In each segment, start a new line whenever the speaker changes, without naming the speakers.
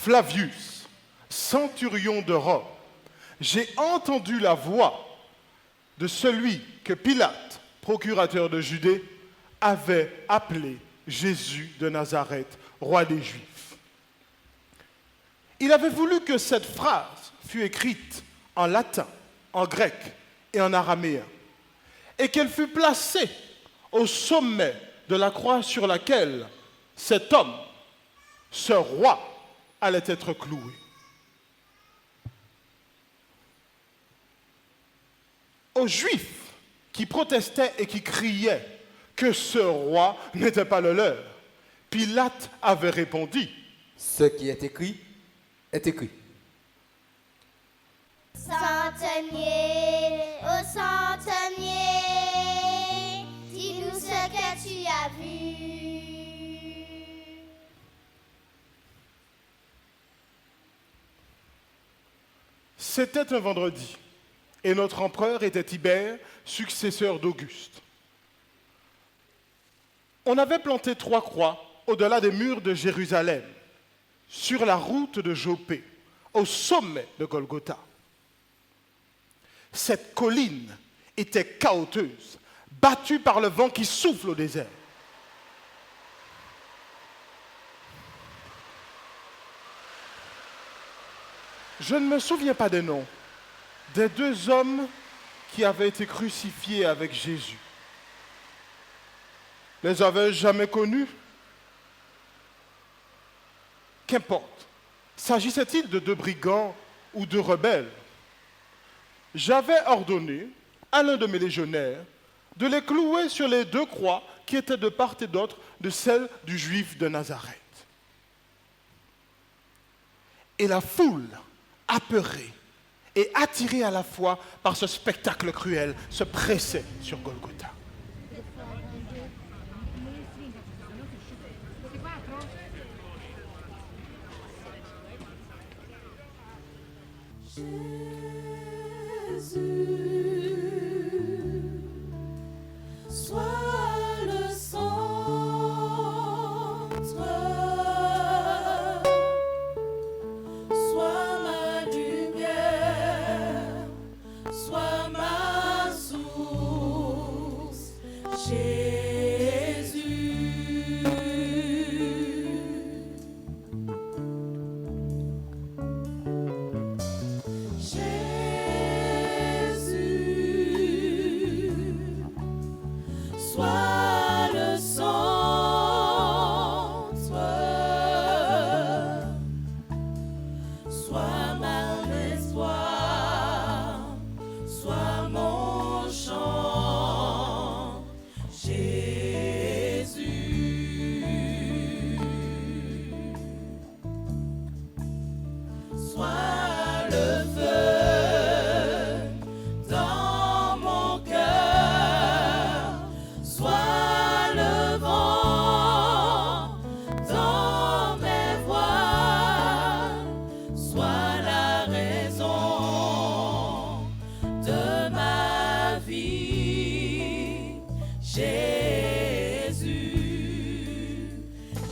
Flavius, centurion de Rome, j'ai entendu la voix de celui que Pilate, procurateur de Judée, avait appelé Jésus de Nazareth, roi des Juifs. Il avait voulu que cette phrase fût écrite en latin, en grec et en araméen, et qu'elle fût placée au sommet de la croix sur laquelle cet homme, ce roi, allait être cloué. Aux Juifs qui protestaient et qui criaient que ce roi n'était pas le leur, Pilate avait répondu
« Ce qui est écrit est écrit. »
Centenier, ô centenier, dis-nous ce que tu as vu.
C'était un vendredi, et notre empereur était Tibère, successeur d'Auguste. On avait planté 3 croix au-delà des murs de Jérusalem, sur la route de Jopé, au sommet de Golgotha. Cette colline était chaoteuse, battue par le vent qui souffle au désert. Je ne me souviens pas des noms des 2 hommes qui avaient été crucifiés avec Jésus. Les avais-je jamais connus? Qu'importe. S'agissait-il de 2 brigands ou de rebelles? J'avais ordonné à l'un de mes légionnaires de les clouer sur les 2 croix qui étaient de part et d'autre de celles du Juif de Nazareth. Et la foule, apeurée et attirée à la fois par ce spectacle cruel, se pressait sur Golgotha.
Sois le centre, sois ma lumière, sois ma source, Jésus. Sois le centre, sois mon espoir, sois mon chant, Jésus. Sois le feu dans mon cœur. Sois le vent dans mes voiles, sois la raison de ma vie, Jésus,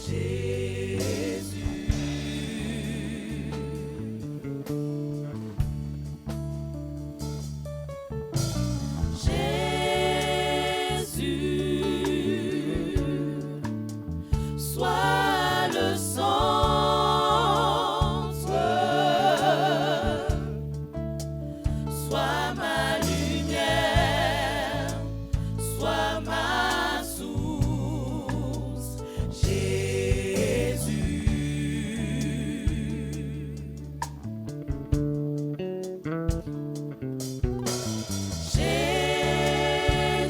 Jésus. Jésus, sois le centre, sois ma lumière, sois ma source, Jésus.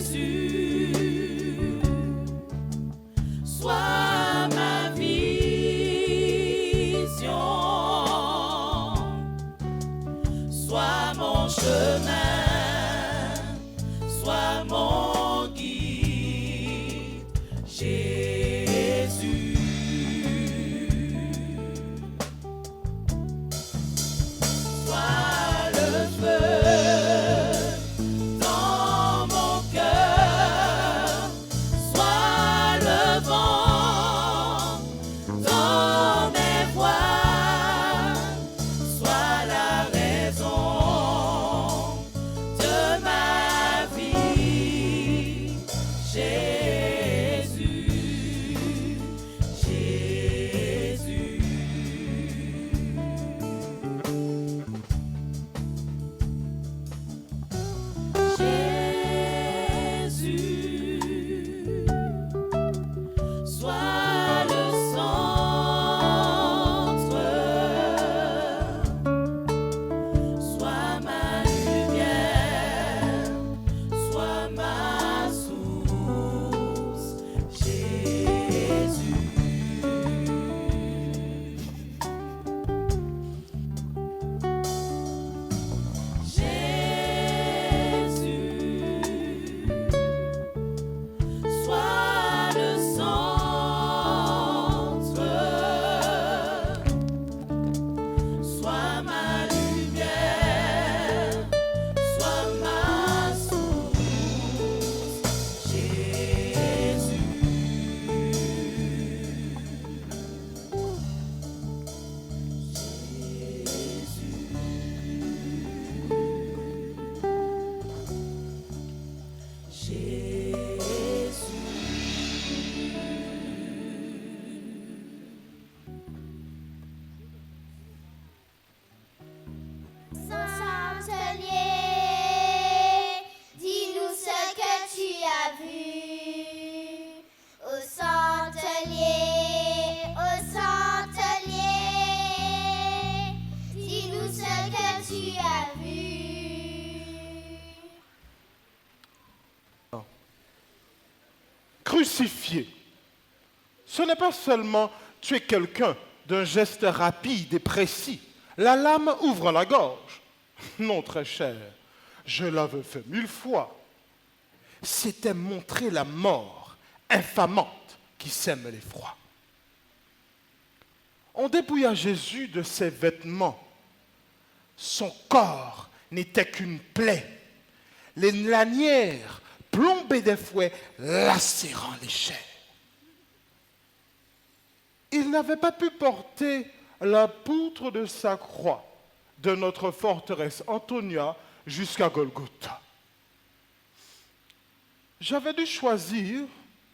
Jésus, sois ma vision, sois mon chemin, sois mon guide, Jésus. Sois le feu dans mon cœur, sois le vent dans mes voiles,
as vu.
Crucifié, ce n'est pas seulement tuer quelqu'un d'un geste rapide et précis. La lame ouvre la gorge. Non, très cher, je l'avais fait 1000 fois. C'était montrer la mort infamante qui sème l'effroi. On dépouilla Jésus de ses vêtements. Son corps n'était qu'une plaie. Les lanières plombaient des fouets, lacérant les chairs. Il n'avait pas pu porter la poutre de sa croix de notre forteresse Antonia jusqu'à Golgotha. J'avais dû choisir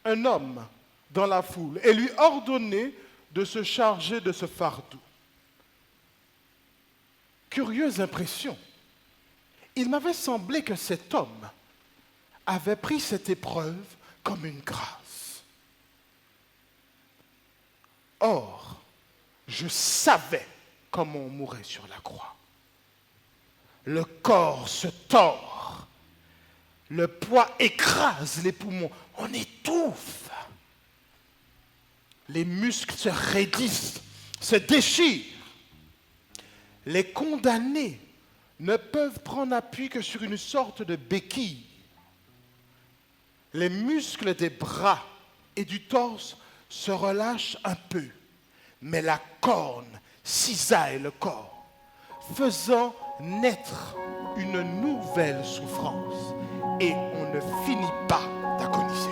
un homme dans la foule et lui ordonner de se charger de ce fardeau. Curieuse impression, il m'avait semblé que cet homme avait pris cette épreuve comme une grâce. Or, je savais comment on mourait sur la croix. Le corps se tord, le poids écrase les poumons, on étouffe. Les muscles se raidissent, se déchirent. Les condamnés ne peuvent prendre appui que sur une sorte de béquille. Les muscles des bras et du torse se relâchent un peu, mais la corne cisaille le corps, faisant naître une nouvelle souffrance, et on ne finit pas d'agoniser.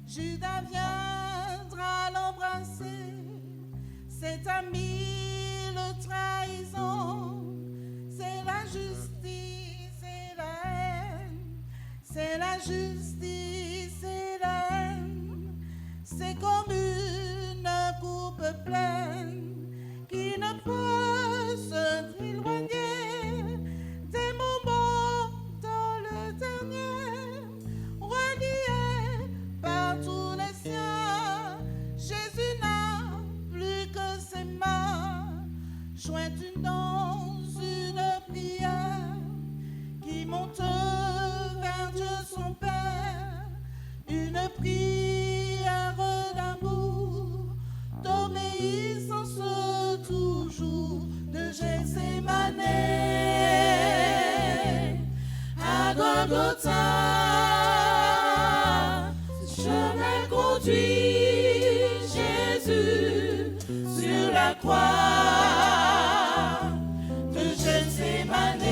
Judas viendra l'embrasser, c'est à mille trahisons, c'est la justice et la haine, c'est la justice et la haine, c'est comme une coupe pleine qui ne peut se éloigner des moments dans le dernier, relié par tous les siens. Jésus n'a plus que ses mains, jointes une danse, une prière qui monte vers Dieu son Père, une prière d'amour, d'obéissance toujours, de Gethsémane à Golgotha. Chemin conduit Jésus sur la croix de Gethsémane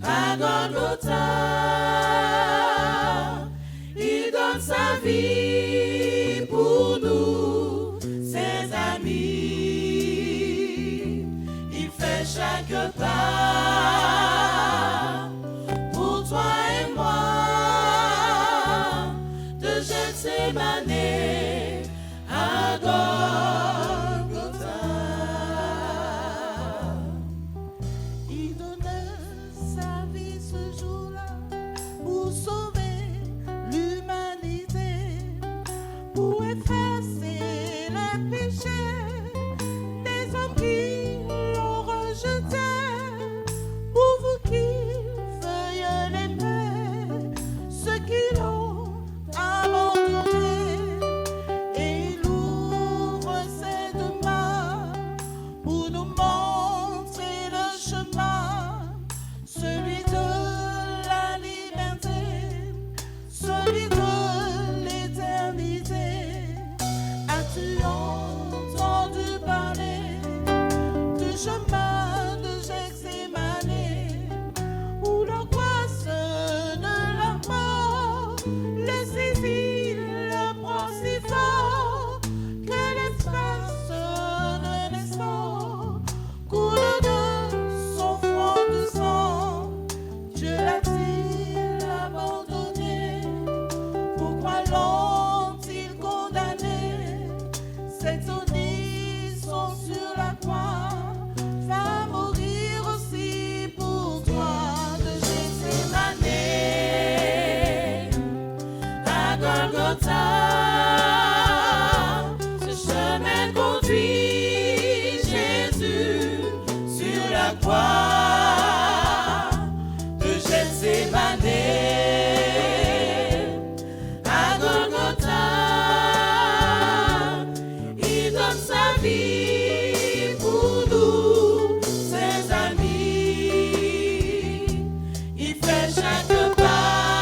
à Golgotha. Il donne sa vie pour nous, ses amis. Il fait chaque pas pour toi et moi. Gethsémane à Golgotha. Il donne sa vie ce jour-là pour sauver l'humanité, pour effacer les péchés des hommes qui l'ont rejeté. vie pour nous, ses amis. Il fait chaque pas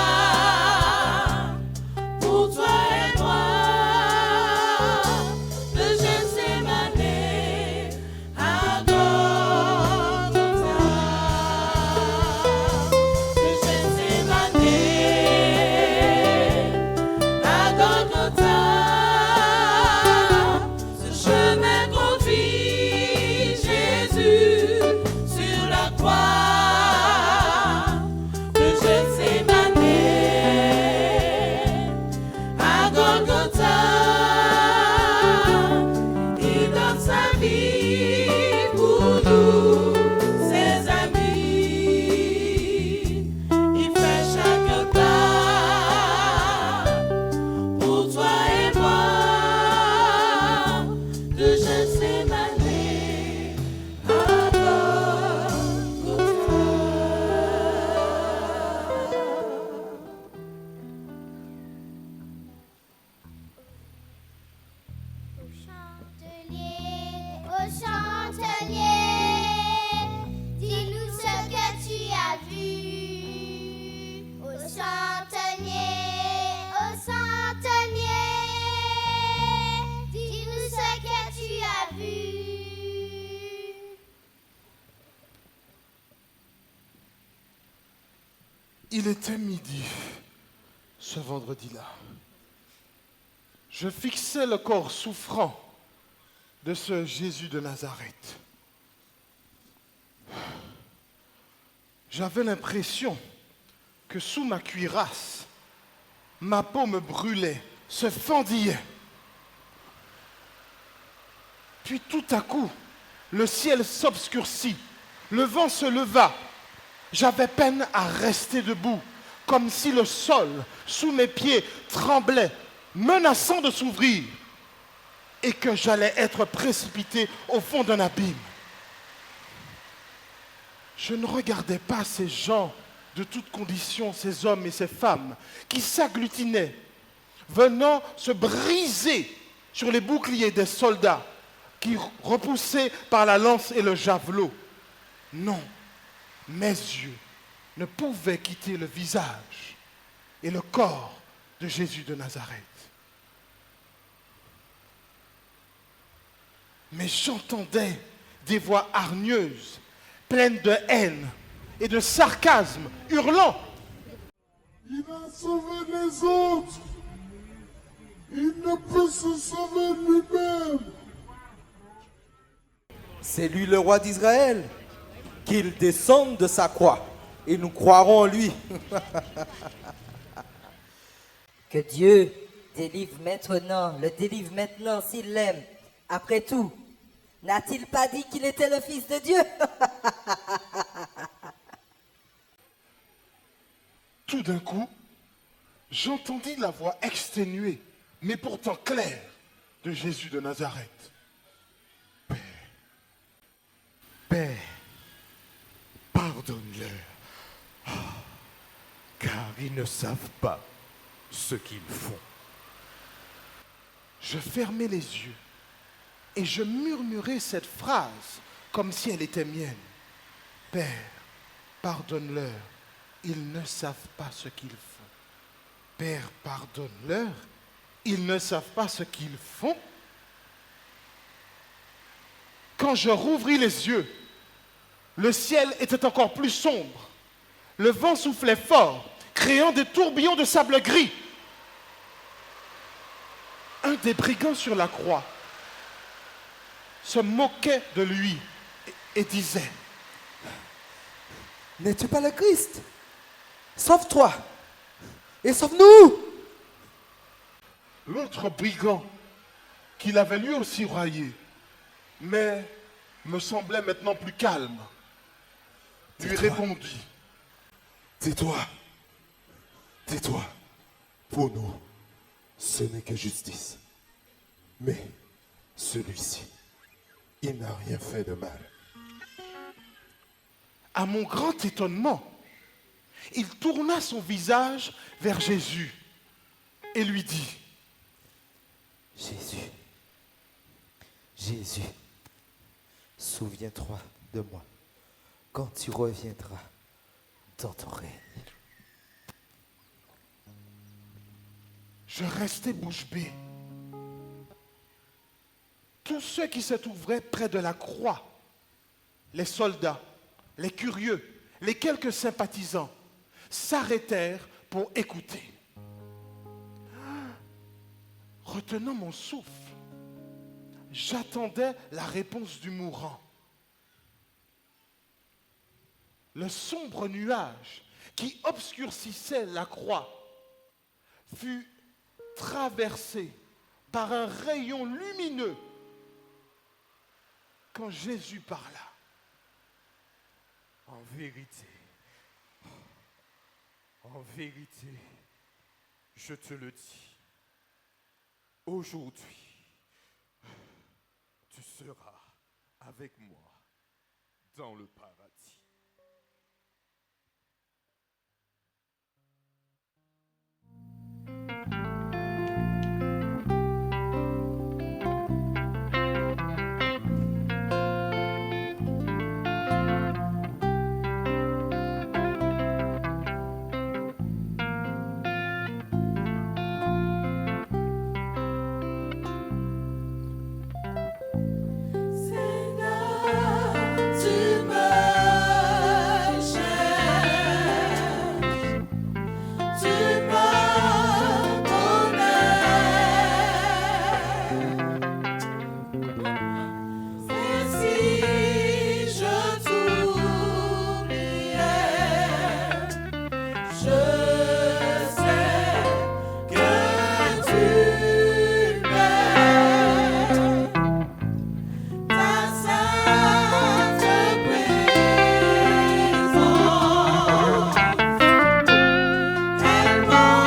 pour toi et moi. De Gethsémane à Golgotha. De Gethsémane à Golgotha. Ce chemin conduit Jésus sur la croix. De Gethsémane à Golgotha. Il donne sa vie pour nous, ses amis. Il fait chaque pas pour toi et moi. De Gethsémane à Golgotha.
Au chantelier, dis-nous ce que tu as vu. Au chantelier, dis-nous ce que tu as vu.
Il était midi, ce vendredi-là. Je fixais le corps souffrant de ce Jésus de Nazareth. J'avais l'impression que sous ma cuirasse, ma peau me brûlait, se fendillait. Puis tout à coup, le ciel s'obscurcit, le vent se leva. J'avais peine à rester debout, comme si le sol sous mes pieds tremblait, menaçant de s'ouvrir, et que j'allais être précipité au fond d'un abîme. Je ne regardais pas ces gens de toutes conditions, ces hommes et ces femmes qui s'agglutinaient, venant se briser sur les boucliers des soldats qui repoussaient par la lance et le javelot. Non, mes yeux ne pouvaient quitter le visage et le corps de Jésus de Nazareth. Mais j'entendais des voix hargneuses, pleines de haine et de sarcasme, hurlant.
Il a sauvé les autres. Il ne peut se sauver lui-même.
C'est lui le roi d'Israël. Qu'il descende de sa croix et nous croirons en lui.
Que Dieu le délivre maintenant s'il l'aime. Après tout, n'a-t-il pas dit qu'il était le Fils de Dieu?
Tout d'un coup, j'entendis la voix exténuée, mais pourtant claire, de Jésus de Nazareth. Père, Père, pardonne-leur, car ils ne savent pas ce qu'ils font. Je fermai les yeux et je murmurai cette phrase comme si elle était mienne. Père, pardonne-leur, ils ne savent pas ce qu'ils font. Père, pardonne-leur, ils ne savent pas ce qu'ils font. Quand je rouvris les yeux, le ciel était encore plus sombre. Le vent soufflait fort, créant des tourbillons de sable gris. Un des brigands sur la croix se moquait de lui et disait:
N'es-tu pas le Christ? Sauve-toi et sauve-nous.
L'autre brigand, qui l'avait lui aussi raillé, mais me semblait maintenant plus calme, lui répondit:
Tais-toi. Tais-toi. Pour nous, ce n'est que justice. Mais celui-ci, il n'a rien fait de mal.
À mon grand étonnement, il tourna son visage vers Jésus et lui dit:
Jésus, Jésus, souviens-toi de moi quand tu reviendras dans ton règne.
Je restais bouche bée. Tous ceux qui se trouveraient près de la croix, les soldats, les curieux, les quelques sympathisants, s'arrêtèrent pour écouter. Retenant mon souffle, j'attendais la réponse du mourant. Le sombre nuage qui obscurcissait la croix fut traversé par un rayon lumineux quand Jésus parla.
En vérité, je te le dis, aujourd'hui, tu seras avec moi dans le paradis.
Seigneur, tu me cherches, tu me connais. Et si je t'oubliais, je sais que tu m'aimes. Ta sainte présence, elle m'environne.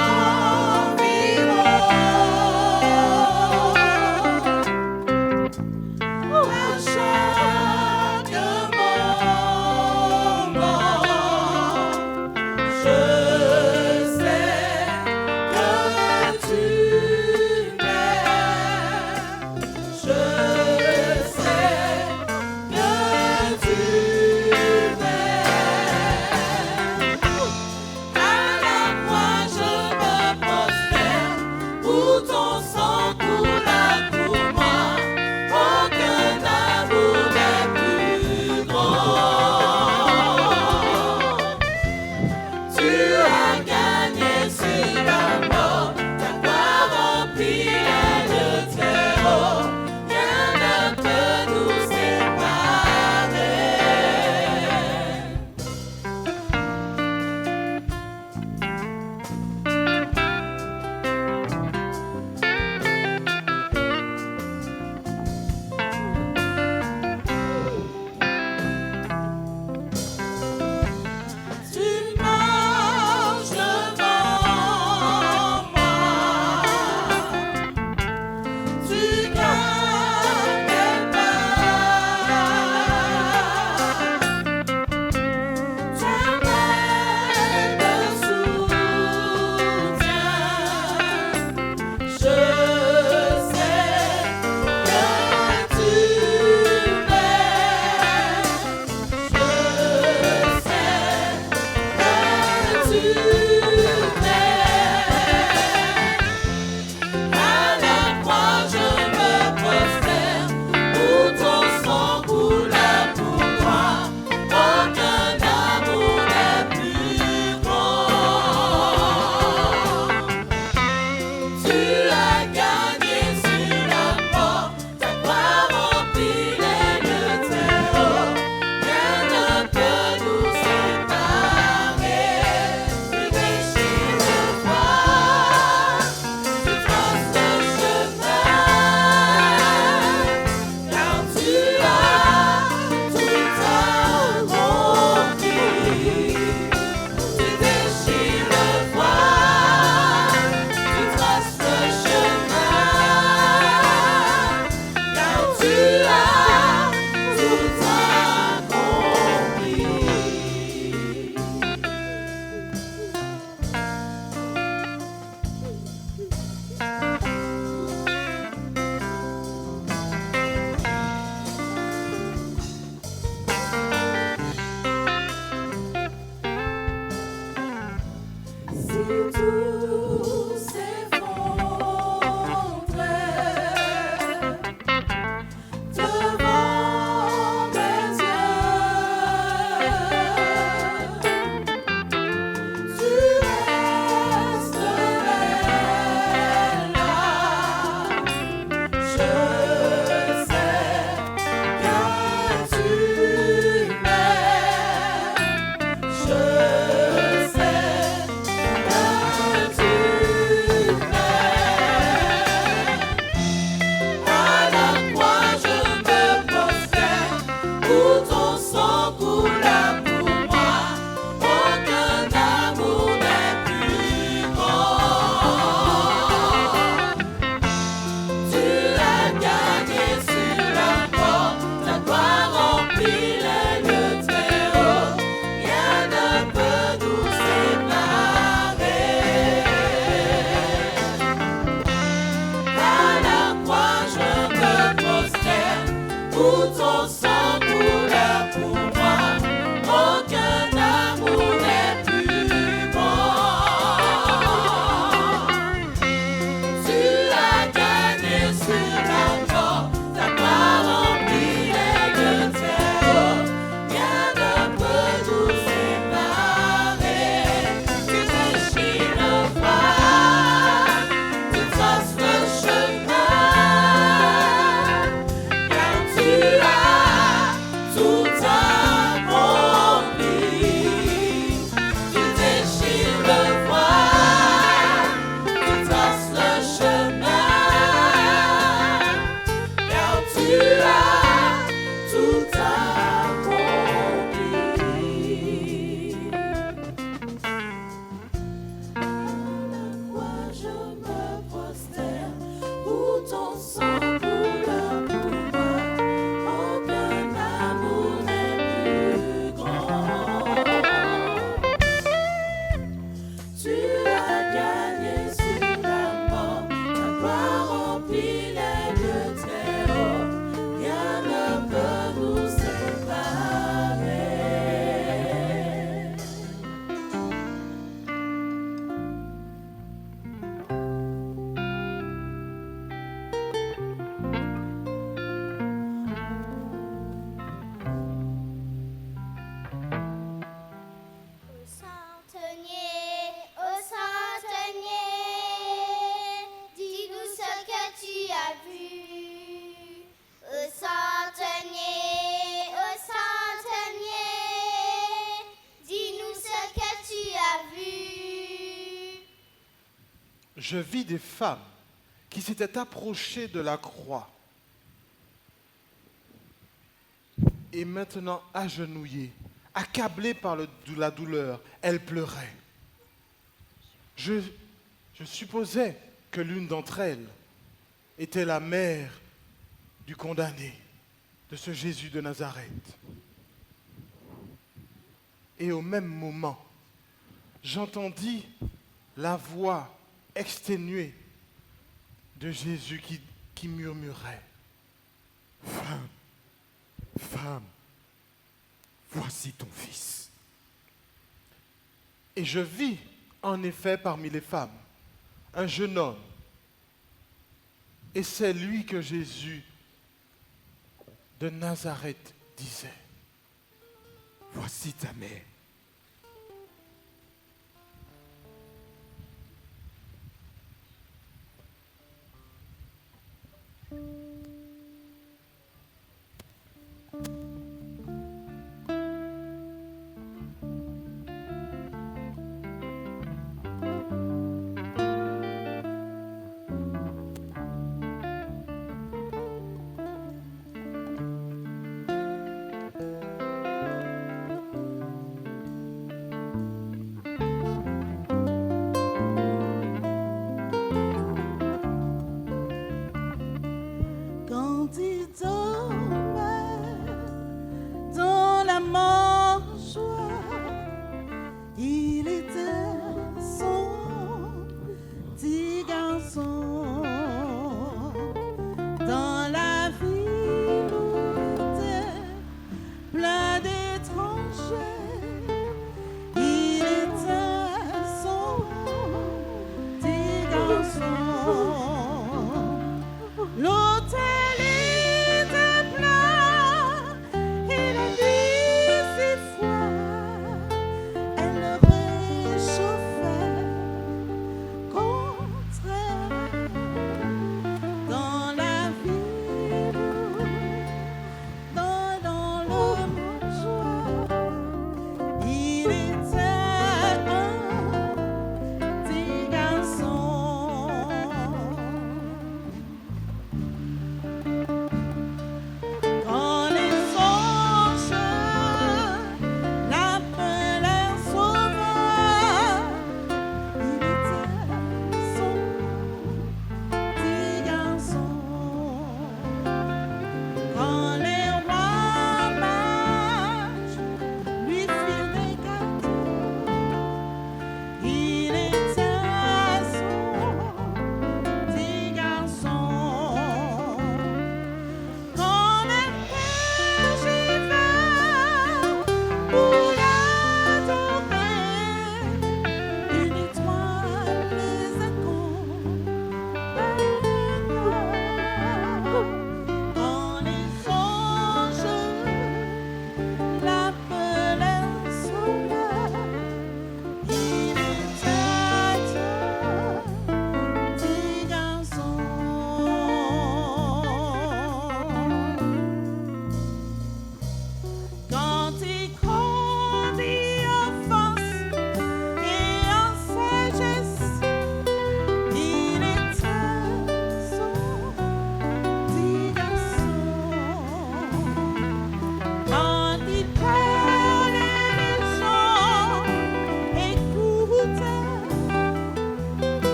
À chaque moment, je sais que tu m'aimes. Je sais que tu m'aimes. À la croix je me prosterne, où ton sang coula pour moi. Aucun amour Pour ton sang couleur pour moi, aucun amour n'est plus grand. Tu as gagné sur la mort, ta gloire remplit les deux terres. Rien ne peut nous séparer. Tu déchires le voile, tu traces le chemin. Car tu as tout accompli. Tu déchires le voile, tu traces le chemin. Car tu as tout accompli. À la croix je me prosterne, pour ton sang couleur pour moi, aucun amour n'est plus grand. Tu as gagné sur la mort, ta gloire remplit les deux très hauts, rien ne peut nous séparer.
Au centenier, dis-nous ce que tu as vu. Au centenier, dis-nous ce que tu as vu.
Je vis des femmes qui s'étaient approchées de la croix et maintenant agenouillées, accablées par la douleur, elles pleuraient. Je supposais que l'une d'entre elles était la mère du condamné, de ce Jésus de Nazareth. Et au même moment, j'entendis la voix exténuée de Jésus qui murmurait:
Femme, femme, voici ton fils.
Et je vis en effet parmi les femmes un jeune homme. Et c'est lui que Jésus de Nazareth disait:
Voici ta mère.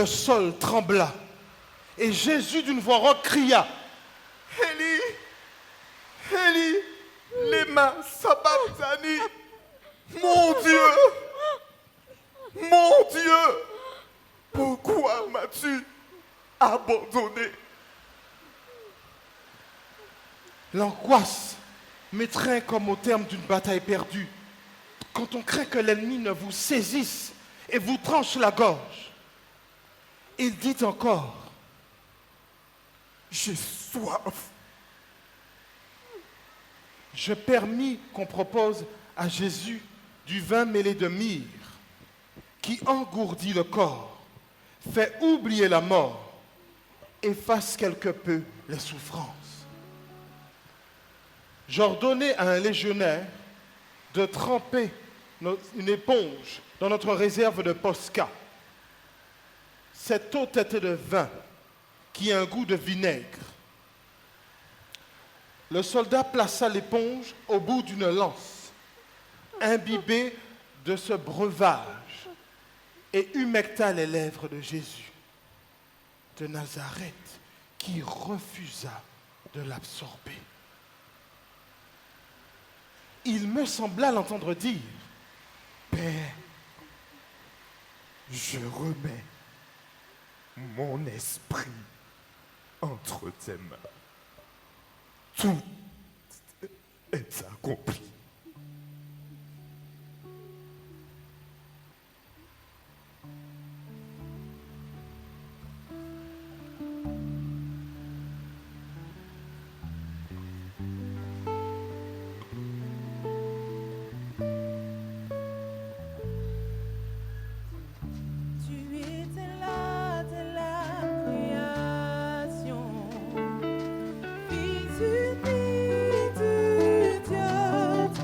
le sol trembla. Et Jésus, d'une voix rauque, cria, Élie, Élie, lema sabachthani. Mon Dieu, pourquoi m'as-tu abandonné? L'angoisse m'étreint comme au terme d'une bataille perdue, quand on craint que l'ennemi ne vous saisisse et vous tranche la gorge. Il dit encore, j'ai soif. Je permis qu'on propose à Jésus du vin mêlé de myrrhe, qui engourdit le corps, fait oublier la mort, efface quelque peu les souffrances. J'ordonnai à un légionnaire de tremper une éponge dans notre réserve de Posca. Cette eau était de vin qui a un goût de vinaigre. Le soldat plaça l'éponge au bout d'une lance, imbibée de ce breuvage, et humecta les lèvres de Jésus de Nazareth, qui refusa de l'absorber. Il me sembla l'entendre dire, Père, je remets mon esprit entre tes mains. Tout est accompli.
Tu étais là dès la création, Fils unique du Dieu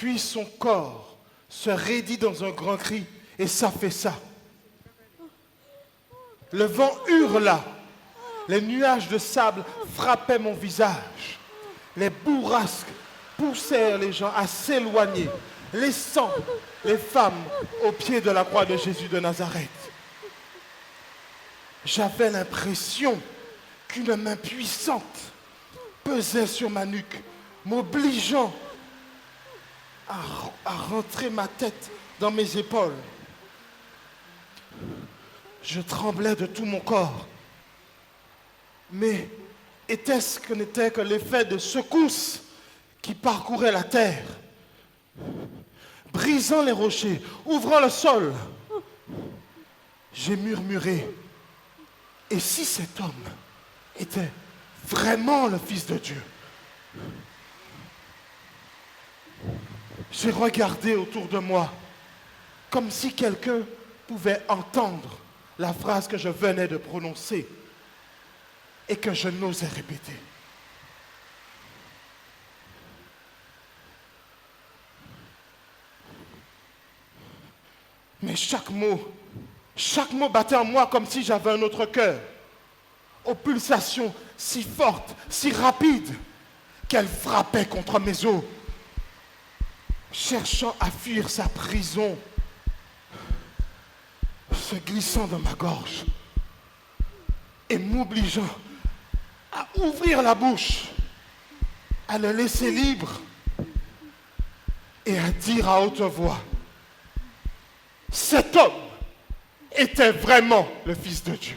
Puis son corps se raidit dans un grand cri et s'affaissa. Le vent hurla. Les nuages de sable frappaient mon visage. Les bourrasques poussèrent les gens à s'éloigner, laissant les femmes au pied de la croix de Jésus de Nazareth. J'avais l'impression qu'une main puissante pesait sur ma nuque, m'obligeant à rentrer ma tête dans mes épaules. Je tremblais de tout mon corps. Mais était-ce que n'était que l'effet de secousses qui parcouraient la terre, brisant les rochers, ouvrant le sol? J'ai murmuré, et si cet homme était vraiment le Fils de Dieu? J'ai regardé autour de moi, comme si quelqu'un pouvait entendre la phrase que je venais de prononcer et que je n'osais répéter. Mais chaque mot battait en moi comme si j'avais un autre cœur, aux pulsations si fortes, si rapides, qu'elles frappaient contre mes os, cherchant à fuir sa prison, se glissant dans ma gorge et m'obligeant à ouvrir la bouche, à le laisser libre et à dire à haute voix, cet homme était vraiment le Fils de Dieu.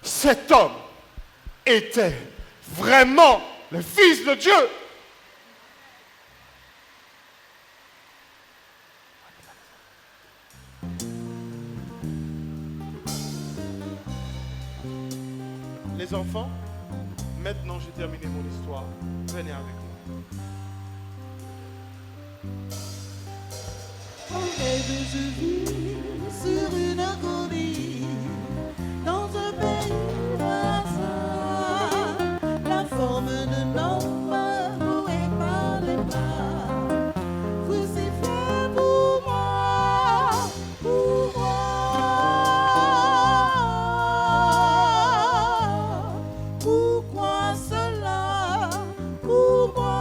Cet homme était vraiment le Fils de Dieu. Les enfants, maintenant j'ai terminé mon histoire. Venez avec moi.
En rêve, je vis sur une colline, dans un pays hasard, la forme d'un homme noué par les bras, crucifié pour moi, pour moi. Pourquoi cela? Pour moi.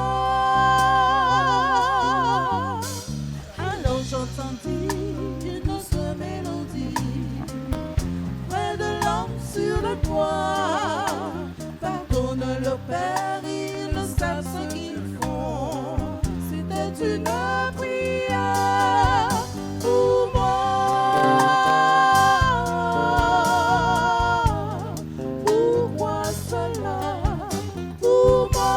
Alors j'entendis une autre mélodie près de l'homme sur le toit. Pardonne le Père, ils savent ce qu'ils font. C'était une prière pour moi. Pourquoi cela? Pour moi.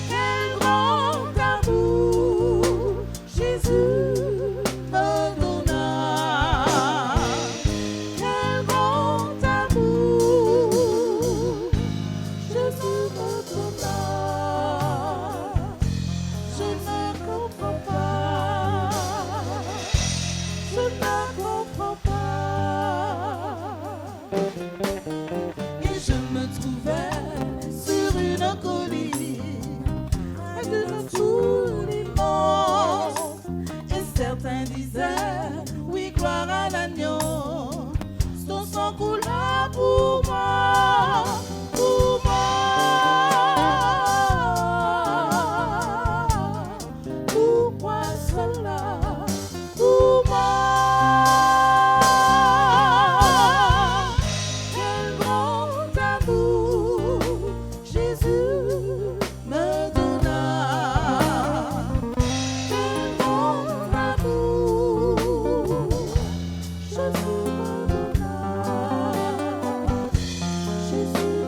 Quel grand amour Jésus me donna. Quel grand amour Jésus me donna. Je ne comprends pas. Je ne comprends pas. Et je me trouvais sur une colline, près de tout l'immense. Et certains disaient, oui, gloire à l'agneau, son sang coula pour moi, pour moi. Pourquoi cela? Pour moi. Quel grand amour Jésus me donna. Quel grand amour Jésus me donna. Jésus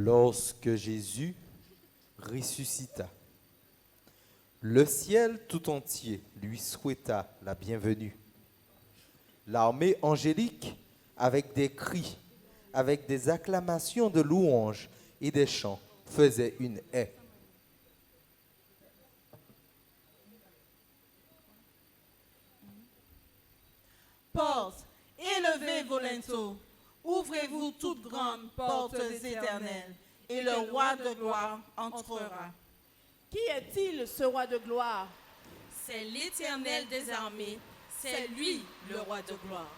Lorsque Jésus ressuscita, le ciel tout entier lui souhaita la bienvenue. L'armée angélique, avec des cris, avec des acclamations de louanges et des chants, faisait une haie.
Portes, élevez vos linteaux, ouvrez-vous toutes grandes portes éternelles, et le roi de gloire entrera.
Qui est-il, ce roi de gloire?
C'est l'Éternel des armées, c'est lui le roi de gloire.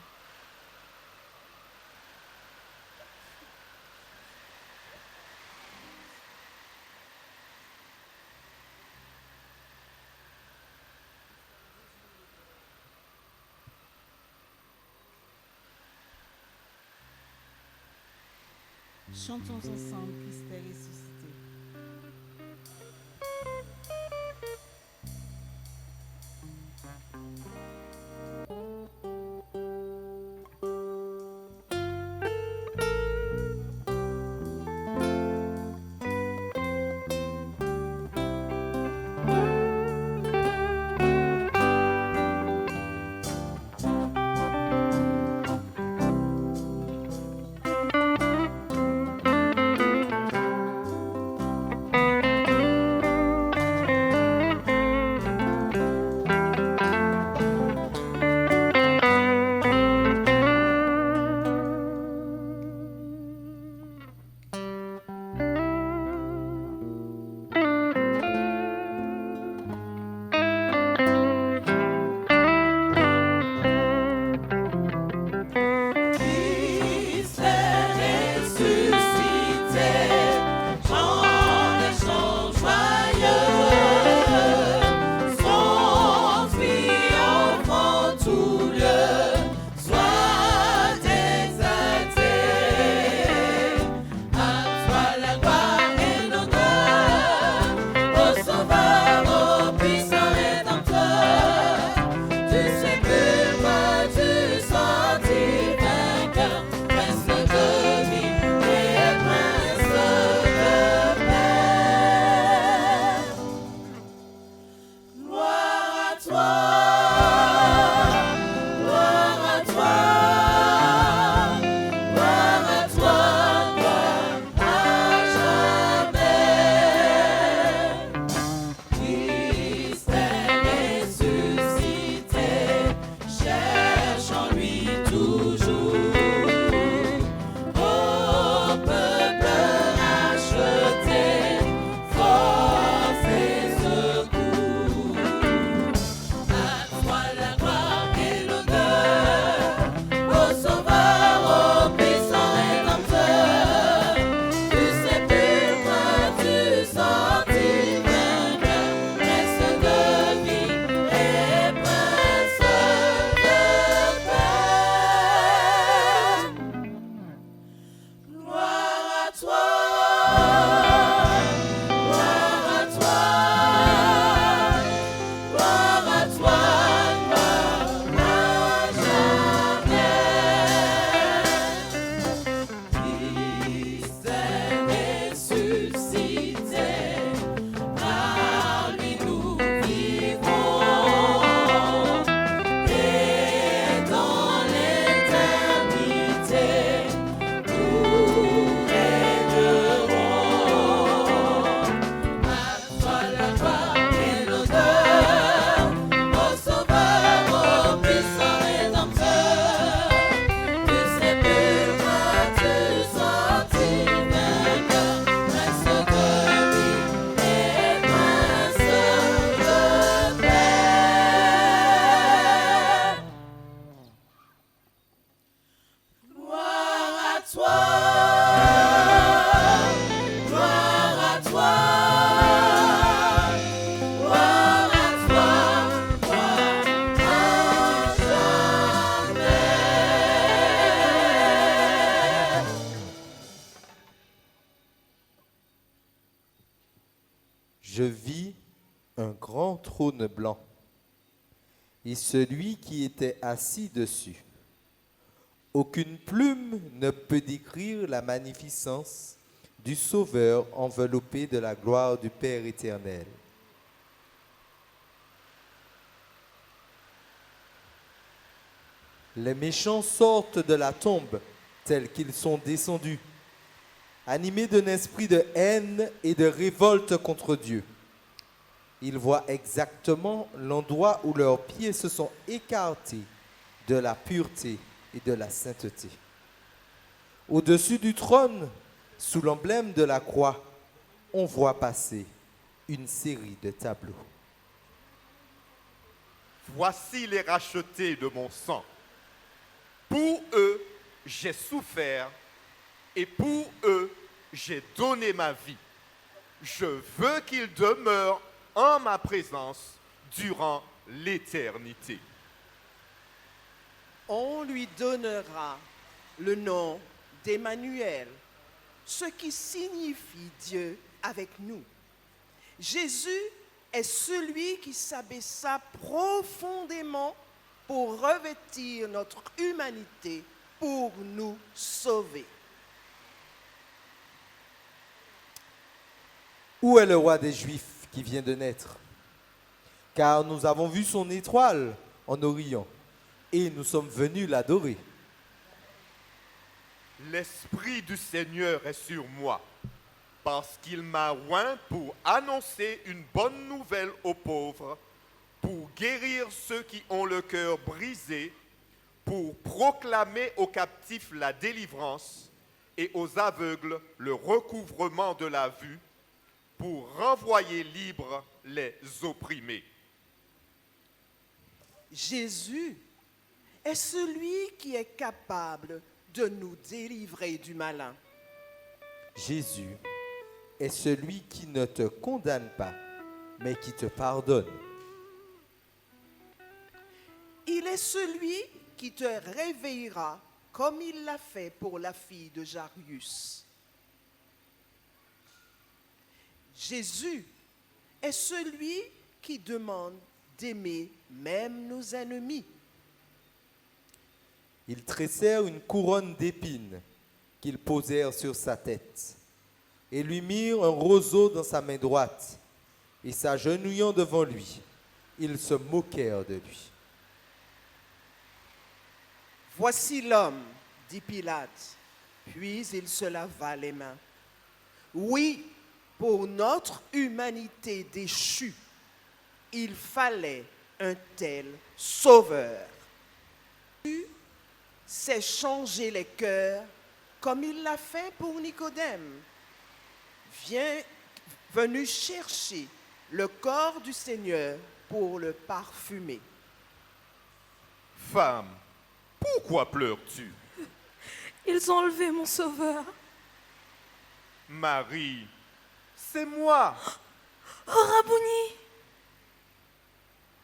Chantons ensemble, Christ est ressuscité.
Je vis un grand trône blanc et celui qui était assis dessus. Aucune plume ne peut décrire la magnificence du Sauveur enveloppé de la gloire du Père éternel. Les méchants sortent de la tombe tels qu'ils sont descendus, animés d'un esprit de haine et de révolte contre Dieu. Ils voient exactement l'endroit où leurs pieds se sont écartés de la pureté et de la sainteté. Au-dessus du trône, sous l'emblème de la croix, on voit passer une série de tableaux.
Voici les rachetés de mon sang. Pour eux, j'ai souffert et pour eux, j'ai donné ma vie. Je veux qu'ils demeurent en ma présence durant l'éternité.
On lui donnera le nom d'Emmanuel, ce qui signifie Dieu avec nous. Jésus est celui qui s'abaissa profondément pour revêtir notre humanité, pour nous sauver.
Où est le roi des Juifs qui vient de naître? Car nous avons vu son étoile en Orient et nous sommes venus l'adorer.
L'Esprit du Seigneur est sur moi, parce qu'il m'a oint pour annoncer une bonne nouvelle aux pauvres, pour guérir ceux qui ont le cœur brisé, pour proclamer aux captifs la délivrance et aux aveugles le recouvrement de la vue, pour renvoyer libres les opprimés.
Jésus est celui qui est capable de nous délivrer du malin.
Jésus est celui qui ne te condamne pas, mais qui te pardonne.
Il est celui qui te réveillera comme il l'a fait pour la fille de Jairus. Jésus est celui qui demande d'aimer même nos ennemis.
Ils tressèrent une couronne d'épines qu'ils posèrent sur sa tête et lui mirent un roseau dans sa main droite. Et s'agenouillant devant lui, ils se moquèrent de lui.
Voici l'homme, dit Pilate, puis il se lava les mains. Oui, pour notre humanité déchue, il fallait un tel sauveur. Jésus sait changer les cœurs comme il l'a fait pour Nicodème. Venu chercher le corps du Seigneur pour le parfumer.
Femme, pourquoi pleures-tu?
Ils ont enlevé mon sauveur.
Marie, c'est moi.
Oh, Rabouni!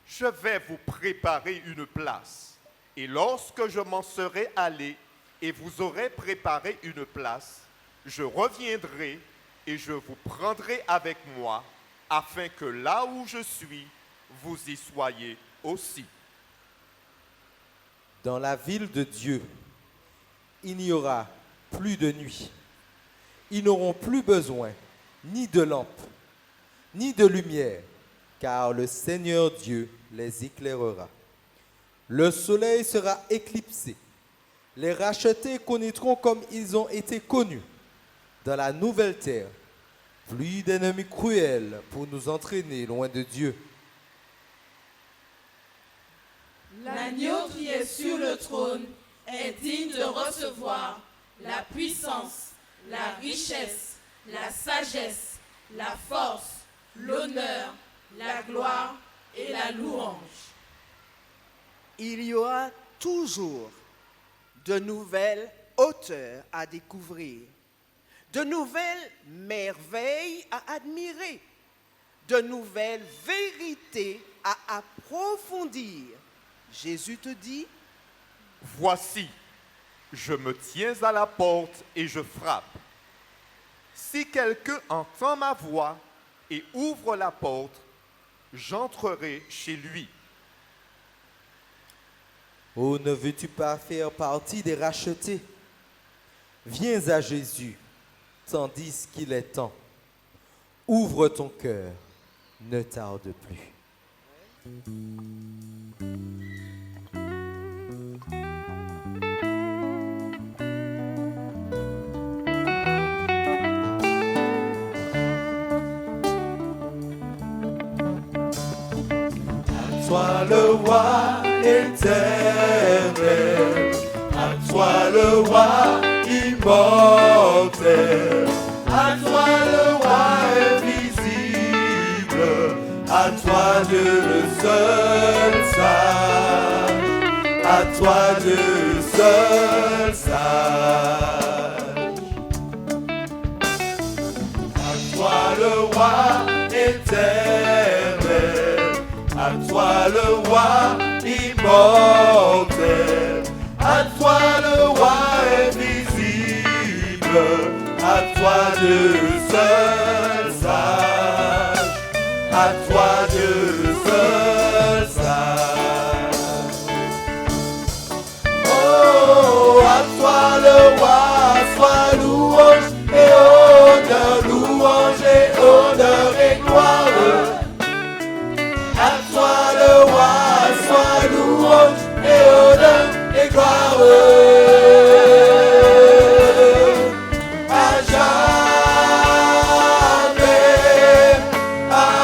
Je vais vous préparer une place. Et lorsque je m'en serai allé et vous aurez préparé une place, je reviendrai et je vous prendrai avec moi, afin que là où je suis, vous y soyez aussi.
Dans la ville de Dieu, il n'y aura plus de nuit. Ils n'auront plus besoin ni de lampe, ni de lumière, car le Seigneur Dieu les éclairera. Le soleil sera éclipsé. Les rachetés connaîtront comme ils ont été connus. Dans la nouvelle terre, plus d'ennemis cruels pour nous entraîner loin de Dieu.
L'agneau qui est sur le trône est digne de recevoir la puissance, la richesse, la sagesse, la force, l'honneur, la gloire et la louange.
Il y aura toujours de nouvelles hauteurs à découvrir, de nouvelles merveilles à admirer, de nouvelles vérités à approfondir. Jésus te dit,
Voici, je me tiens à la porte et je frappe. Si quelqu'un entend ma voix et ouvre la porte, j'entrerai chez lui.
Oh, ne veux-tu pas faire partie des rachetés? Viens à Jésus, tandis qu'il est temps. Ouvre ton cœur, ne tarde plus.
Toi le roi éternel, à toi le roi immortel, à toi le roi invisible, à toi Dieu le seul sage, à toi Dieu le seul sage. À toi le roi éternel, à toi le roi immortel, à toi le roi invisible, à toi Dieu seul sage, à toi Dieu seul sage. Oh, à toi le roi, sois louange et honneur, louange et honneur et gloire. À toi le roi, sois louange et honneur et gloire. À jamais, amen,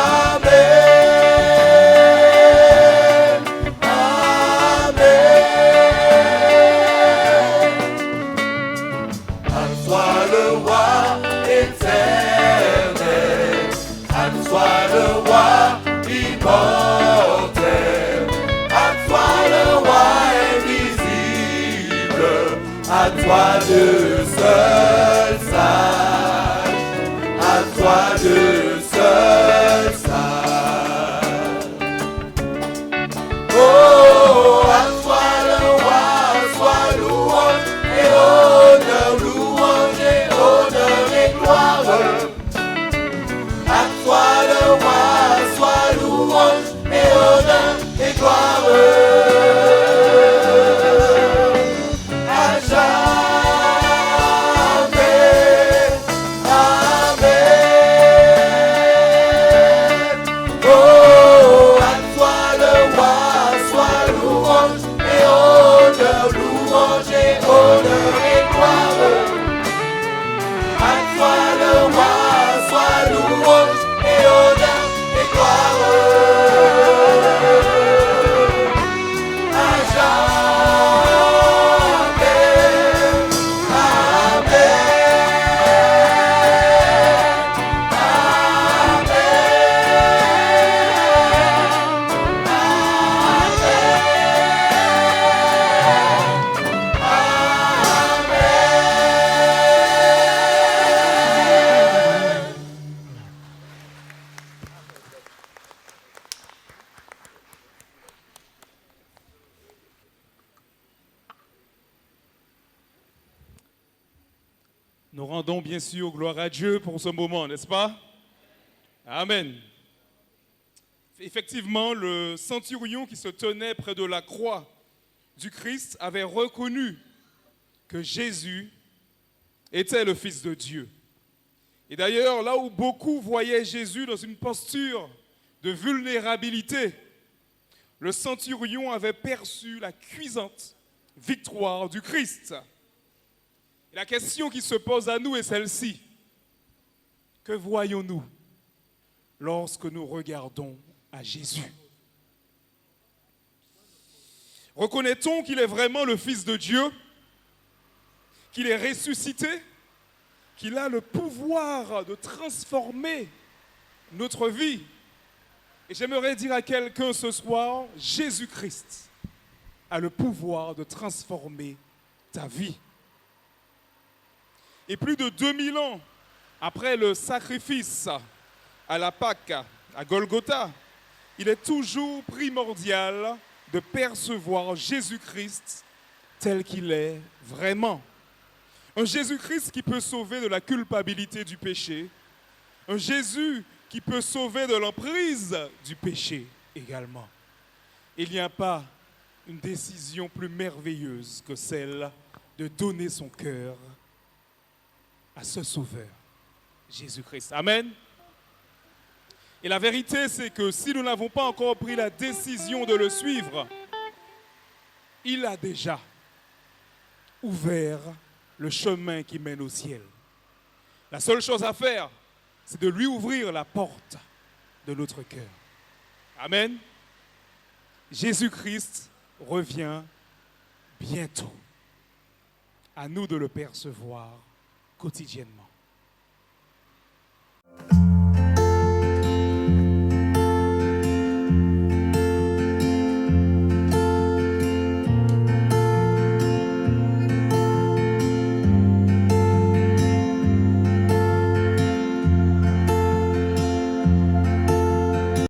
amen. À toi le roi éternel, à toi le roi immortel, à toi le roi invisible, à toi Dieu seul sage, à toi Dieu seul sage. Oh, à toi le roi, sois louange et honneur, louange et honneur et gloire. À toi le roi, sois louange et honneur et gloire. À jamais, amen. Oh, à toi le roi, sois louange et honneur, louange et honneur et gloire. À toi le roi, sois louange et honneur et gloire. À jamais,
Nous rendons bien sûr gloire à Dieu pour ce moment, n'est-ce pas? Amen. Effectivement, le centurion qui se tenait près de la croix du Christ avait reconnu que Jésus était le Fils de Dieu. Et d'ailleurs, là où beaucoup voyaient Jésus dans une posture de vulnérabilité, le centurion avait perçu la cuisante victoire du Christ. Et la question qui se pose à nous est celle-ci. Que voyons-nous lorsque nous regardons à Jésus? Reconnaît-on qu'il est vraiment le Fils de Dieu, qu'il est ressuscité, qu'il a le pouvoir de transformer notre vie? Et j'aimerais dire à quelqu'un ce soir, Jésus-Christ a le pouvoir de transformer ta vie. Et plus de 2000 ans après le sacrifice à la Pâque, à Golgotha, il est toujours primordial de percevoir Jésus-Christ tel qu'il est vraiment. Un Jésus-Christ qui peut sauver de la culpabilité du péché. Un Jésus qui peut sauver de l'emprise du péché également. Il n'y a pas une décision plus merveilleuse que celle de donner son cœur à ce Sauveur, Jésus-Christ. Amen. Et la vérité, c'est que si nous n'avons pas encore pris la décision de le suivre, il a déjà ouvert le chemin qui mène au ciel. La seule chose à faire, c'est de lui ouvrir la porte de notre cœur. Amen. Jésus-Christ revient bientôt. À nous de le percevoir quotidiennement.